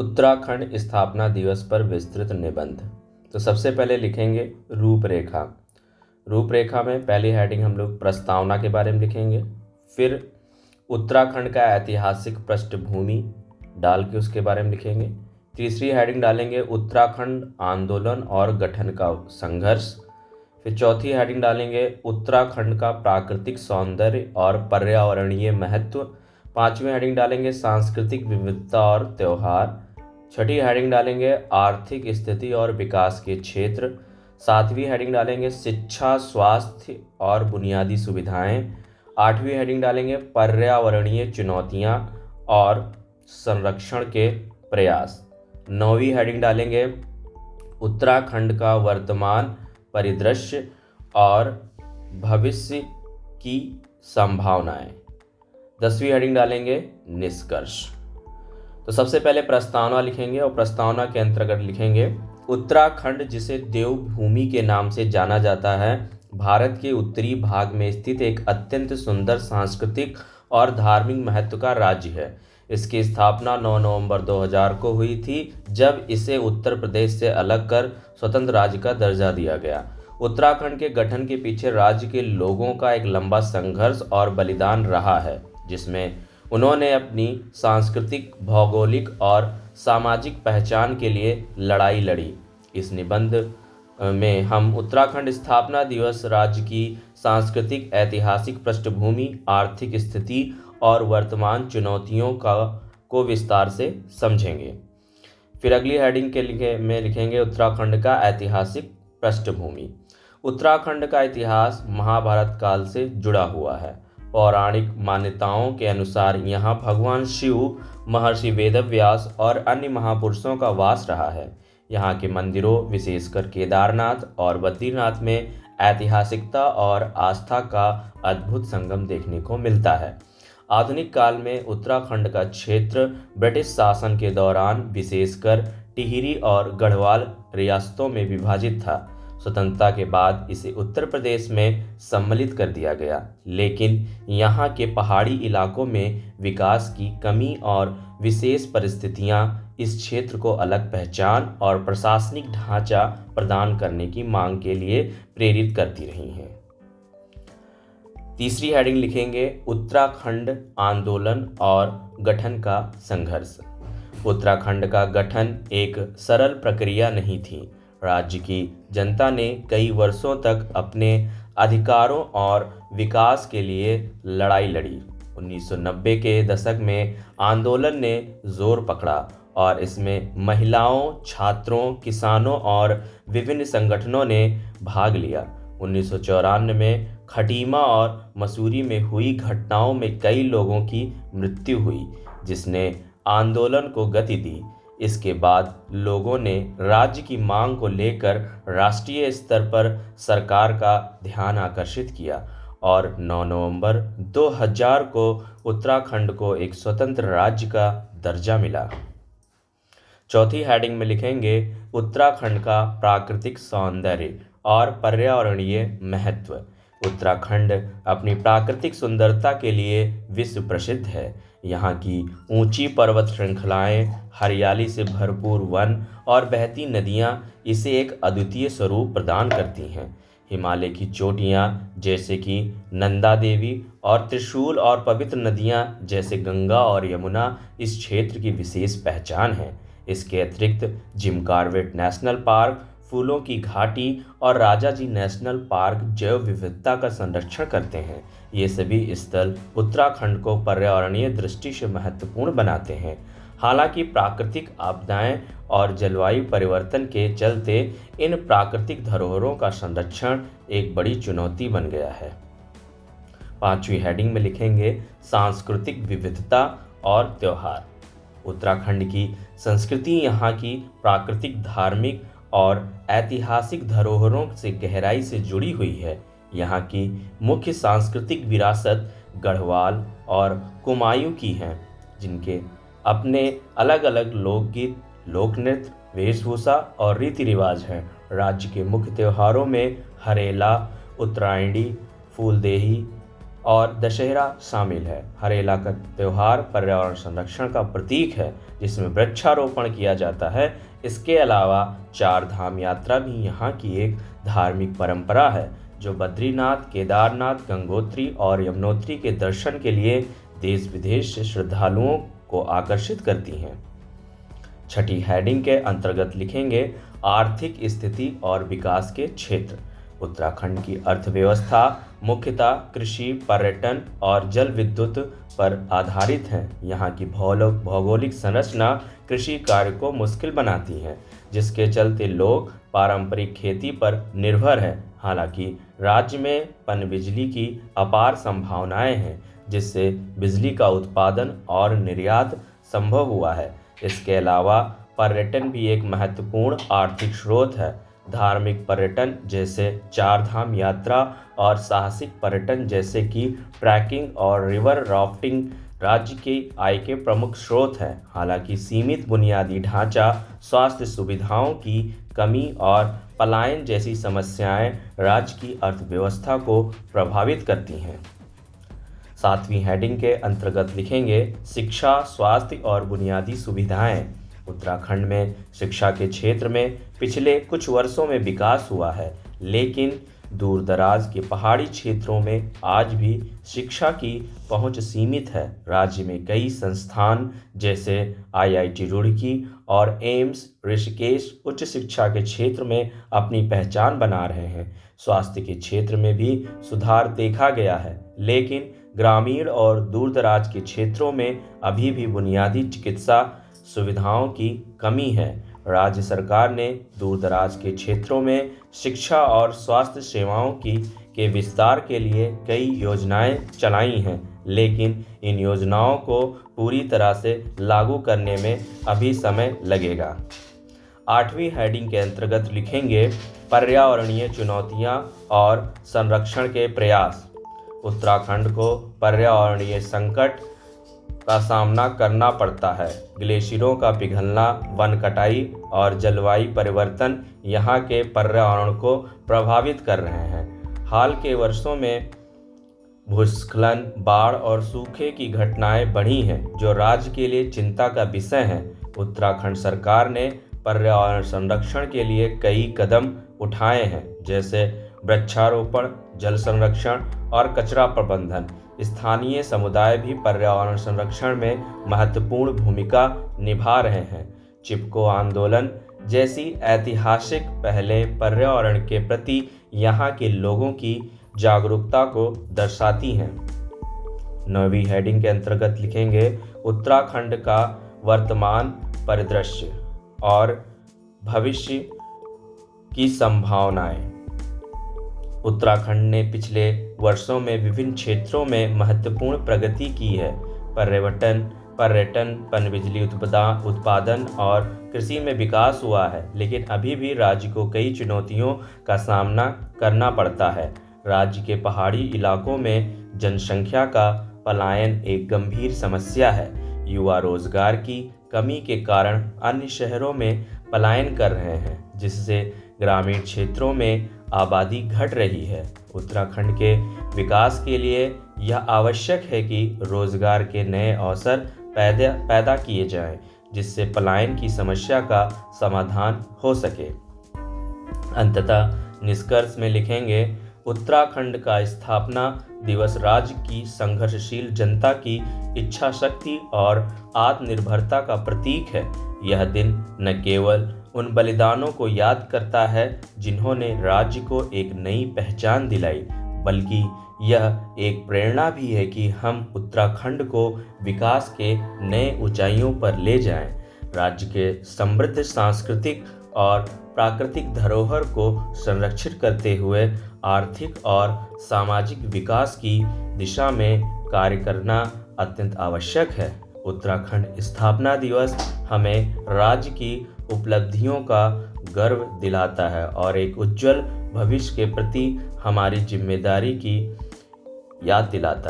उत्तराखंड स्थापना दिवस पर विस्तृत निबंध। तो सबसे पहले लिखेंगे रूपरेखा। रूपरेखा में पहली हेडिंग हम लोग प्रस्तावना के बारे में लिखेंगे, फिर उत्तराखंड का ऐतिहासिक पृष्ठभूमि डाल के उसके बारे में लिखेंगे। तीसरी हेडिंग डालेंगे उत्तराखंड आंदोलन और गठन का संघर्ष। फिर चौथी हेडिंग डालेंगे उत्तराखंड का प्राकृतिक सौंदर्य और पर्यावरणीय महत्व। पांचवी हेडिंग डालेंगे सांस्कृतिक विविधता और त्यौहार। छठी हेडिंग डालेंगे आर्थिक स्थिति और विकास के क्षेत्र। सातवीं हेडिंग डालेंगे शिक्षा, स्वास्थ्य और बुनियादी सुविधाएं। आठवीं हेडिंग डालेंगे पर्यावरणीय चुनौतियां और संरक्षण के प्रयास। नौवीं हेडिंग डालेंगे उत्तराखंड का वर्तमान परिदृश्य और भविष्य की संभावनाएं। 10वीं हेडिंग डालेंगे निष्कर्ष। तो सबसे पहले प्रस्तावना लिखेंगे और प्रस्तावना के अंतर्गत लिखेंगे उत्तराखंड, जिसे देवभूमि के नाम से जाना जाता है, भारत के उत्तरी भाग में स्थित एक अत्यंत सुंदर सांस्कृतिक और धार्मिक महत्व का राज्य है। इसकी स्थापना 9 नवंबर 2000 को हुई थी, जब इसे उत्तर प्रदेश से अलग कर स्वतंत्र राज्य का दर्जा दिया गया। उत्तराखंड के गठन के पीछे राज्य के लोगों का एक लंबा संघर्ष और बलिदान रहा है, जिसमें उन्होंने अपनी सांस्कृतिक, भौगोलिक और सामाजिक पहचान के लिए लड़ाई लड़ी। इस निबंध में हम उत्तराखंड स्थापना दिवस, राज्य की सांस्कृतिक ऐतिहासिक पृष्ठभूमि, आर्थिक स्थिति और वर्तमान चुनौतियों को विस्तार से समझेंगे। फिर अगली हेडिंग के में लिखेंगे उत्तराखंड का ऐतिहासिक पृष्ठभूमि। उत्तराखंड का इतिहास महाभारत काल से जुड़ा हुआ है। पौराणिक मान्यताओं के अनुसार यहाँ भगवान शिव, महर्षि वेदव्यास और अन्य महापुरुषों का वास रहा है। यहाँ के मंदिरों, विशेषकर केदारनाथ और बद्रीनाथ में ऐतिहासिकता और आस्था का अद्भुत संगम देखने को मिलता है। आधुनिक काल में उत्तराखंड का क्षेत्र ब्रिटिश शासन के दौरान विशेषकर टिहरी और गढ़वाल रियासतों में विभाजित था। स्वतंत्रता के बाद इसे उत्तर प्रदेश में सम्मिलित कर दिया गया, लेकिन यहाँ के पहाड़ी इलाकों में विकास की कमी और विशेष परिस्थितियाँ इस क्षेत्र को अलग पहचान और प्रशासनिक ढांचा प्रदान करने की मांग के लिए प्रेरित करती रही हैं। तीसरी हेडिंग लिखेंगे उत्तराखंड आंदोलन और गठन का संघर्ष। उत्तराखंड का गठन एक सरल प्रक्रिया नहीं थी। राज्य की जनता ने कई वर्षों तक अपने अधिकारों और विकास के लिए लड़ाई लड़ी। 1990 के दशक में आंदोलन ने जोर पकड़ा और इसमें महिलाओं, छात्रों, किसानों और विभिन्न संगठनों ने भाग लिया। 1994 में खटीमा और मसूरी में हुई घटनाओं में कई लोगों की मृत्यु हुई, जिसने आंदोलन को गति दी। इसके बाद लोगों ने राज्य की मांग को लेकर राष्ट्रीय स्तर पर सरकार का ध्यान आकर्षित किया और 9 नवंबर 2000 को उत्तराखंड को एक स्वतंत्र राज्य का दर्जा मिला। चौथी हेडिंग में लिखेंगे उत्तराखंड का प्राकृतिक सौंदर्य और पर्यावरणीय महत्व। उत्तराखंड अपनी प्राकृतिक सुंदरता के लिए विश्व प्रसिद्ध है। यहाँ की ऊंची पर्वत श्रृंखलाएं, हरियाली से भरपूर वन और बहती नदियाँ इसे एक अद्वितीय स्वरूप प्रदान करती हैं। हिमालय की चोटियाँ जैसे कि नंदा देवी और त्रिशूल और पवित्र नदियाँ जैसे गंगा और यमुना इस क्षेत्र की विशेष पहचान है। इसके अतिरिक्त जिम कॉर्बेट नेशनल पार्क, फूलों की घाटी और राजाजी नेशनल पार्क जैव विविधता का संरक्षण करते हैं। ये सभी स्थल उत्तराखंड को पर्यावरणीय दृष्टि से महत्वपूर्ण बनाते हैं। हालांकि प्राकृतिक आपदाएं और जलवायु परिवर्तन के चलते इन प्राकृतिक धरोहरों का संरक्षण एक बड़ी चुनौती बन गया है। पांचवी हेडिंग में लिखेंगे सांस्कृतिक विविधता और त्यौहार। उत्तराखंड की संस्कृति यहाँ की प्राकृतिक, धार्मिक और ऐतिहासिक धरोहरों से गहराई से जुड़ी हुई है। यहाँ की मुख्य सांस्कृतिक विरासत गढ़वाल और कुमायूं की हैं, जिनके अपने अलग अलग लोकगीत, लोकनृत्य, वेशभूषा और रीति रिवाज हैं। राज्य के मुख्य त्योहारों में हरेला, उत्तरायणी, फूलदेही, और दशहरा शामिल है। हरेला का त्यौहार पर्यावरण संरक्षण का प्रतीक है, जिसमें वृक्षारोपण किया जाता है। इसके अलावा चार धाम यात्रा भी यहाँ की एक धार्मिक परंपरा है, जो बद्रीनाथ, केदारनाथ, गंगोत्री और यमुनोत्री के दर्शन के लिए देश विदेश से श्रद्धालुओं को आकर्षित करती हैं। छठी हेडिंग के अंतर्गत लिखेंगे आर्थिक स्थिति और विकास के क्षेत्र। उत्तराखंड की अर्थव्यवस्था मुख्यतः कृषि, पर्यटन और जल विद्युत पर आधारित है। यहाँ की भौगोलिक संरचना कृषि कार्य को मुश्किल बनाती है, जिसके चलते लोग पारंपरिक खेती पर निर्भर हैं। हालांकि राज्य में पनबिजली की अपार संभावनाएं हैं, जिससे बिजली का उत्पादन और निर्यात संभव हुआ है। इसके अलावा पर्यटन भी एक महत्वपूर्ण आर्थिक स्रोत है। धार्मिक पर्यटन जैसे चार धाम यात्रा और साहसिक पर्यटन जैसे कि ट्रैकिंग और रिवर राफ्टिंग राज्य की आय के प्रमुख स्रोत हैं। हालांकि सीमित बुनियादी ढांचा, स्वास्थ्य सुविधाओं की कमी और पलायन जैसी समस्याएं राज्य की अर्थव्यवस्था को प्रभावित करती हैं। सातवीं हेडिंग के अंतर्गत लिखेंगे शिक्षा, स्वास्थ्य और बुनियादी सुविधाएं। उत्तराखंड में शिक्षा के क्षेत्र में पिछले कुछ वर्षों में विकास हुआ है, लेकिन दूर दराज के पहाड़ी क्षेत्रों में आज भी शिक्षा की पहुंच सीमित है। राज्य में कई संस्थान जैसे IIT रुड़की और एम्स ऋषिकेश उच्च शिक्षा के क्षेत्र में अपनी पहचान बना रहे हैं। स्वास्थ्य के क्षेत्र में भी सुधार देखा गया है, लेकिन ग्रामीण और दूर दराज के क्षेत्रों में अभी भी बुनियादी चिकित्सा सुविधाओं की कमी है। राज्य सरकार ने दूर दराज के क्षेत्रों में शिक्षा और स्वास्थ्य सेवाओं के विस्तार के लिए कई योजनाएं चलाई हैं, लेकिन इन योजनाओं को पूरी तरह से लागू करने में अभी समय लगेगा। आठवीं हेडिंग के अंतर्गत लिखेंगे पर्यावरणीय चुनौतियां और संरक्षण के प्रयास। उत्तराखंड को पर्यावरणीय संकट का सामना करना पड़ता है। ग्लेशियरों का पिघलना, वन कटाई और जलवायु परिवर्तन यहाँ के पर्यावरण को प्रभावित कर रहे हैं। हाल के वर्षों में भूस्खलन, बाढ़ और सूखे की घटनाएं बढ़ी हैं, जो राज्य के लिए चिंता का विषय है। उत्तराखंड सरकार ने पर्यावरण संरक्षण के लिए कई कदम उठाए हैं, जैसे वृक्षारोपण, जल संरक्षण और कचरा प्रबंधन। स्थानीय समुदाय भी पर्यावरण संरक्षण में महत्वपूर्ण भूमिका निभा रहे हैं। चिपको आंदोलन जैसी ऐतिहासिक पहलें पर्यावरण के प्रति यहाँ के लोगों की जागरूकता को दर्शाती हैं। 9वीं हेडिंग के अंतर्गत लिखेंगे उत्तराखंड का वर्तमान परिदृश्य और भविष्य की संभावनाएं। उत्तराखंड ने पिछले वर्षों में विभिन्न क्षेत्रों में महत्वपूर्ण प्रगति की है। पर्यटन, पनबिजली उत्पादन और कृषि में विकास हुआ है, लेकिन अभी भी राज्य को कई चुनौतियों का सामना करना पड़ता है। राज्य के पहाड़ी इलाकों में जनसंख्या का पलायन एक गंभीर समस्या है। युवा रोजगार की कमी के कारण अन्य शहरों में पलायन कर रहे हैं, जिससे ग्रामीण क्षेत्रों में आबादी घट रही है। उत्तराखंड के विकास के लिए यह आवश्यक है कि रोजगार के नए अवसर पैदा किए जाएं, जिससे पलायन की समस्या का समाधान हो सके। अंततः निष्कर्ष में लिखेंगे उत्तराखंड का स्थापना दिवस राज्य की संघर्षशील जनता की इच्छा शक्ति और आत्मनिर्भरता का प्रतीक है। यह दिन न केवल उन बलिदानों को याद करता है जिन्होंने राज्य को एक नई पहचान दिलाई, बल्कि यह एक प्रेरणा भी है कि हम उत्तराखंड को विकास के नए ऊंचाइयों पर ले जाएं। राज्य के समृद्ध सांस्कृतिक और प्राकृतिक धरोहर को संरक्षित करते हुए आर्थिक और सामाजिक विकास की दिशा में कार्य करना अत्यंत आवश्यक है। उत्तराखंड स्थापना दिवस हमें राज्य की उपलब्धियों का गर्व दिलाता है और एक उज्जवल भविष्य के प्रति हमारी जिम्मेदारी की याद दिलाता है।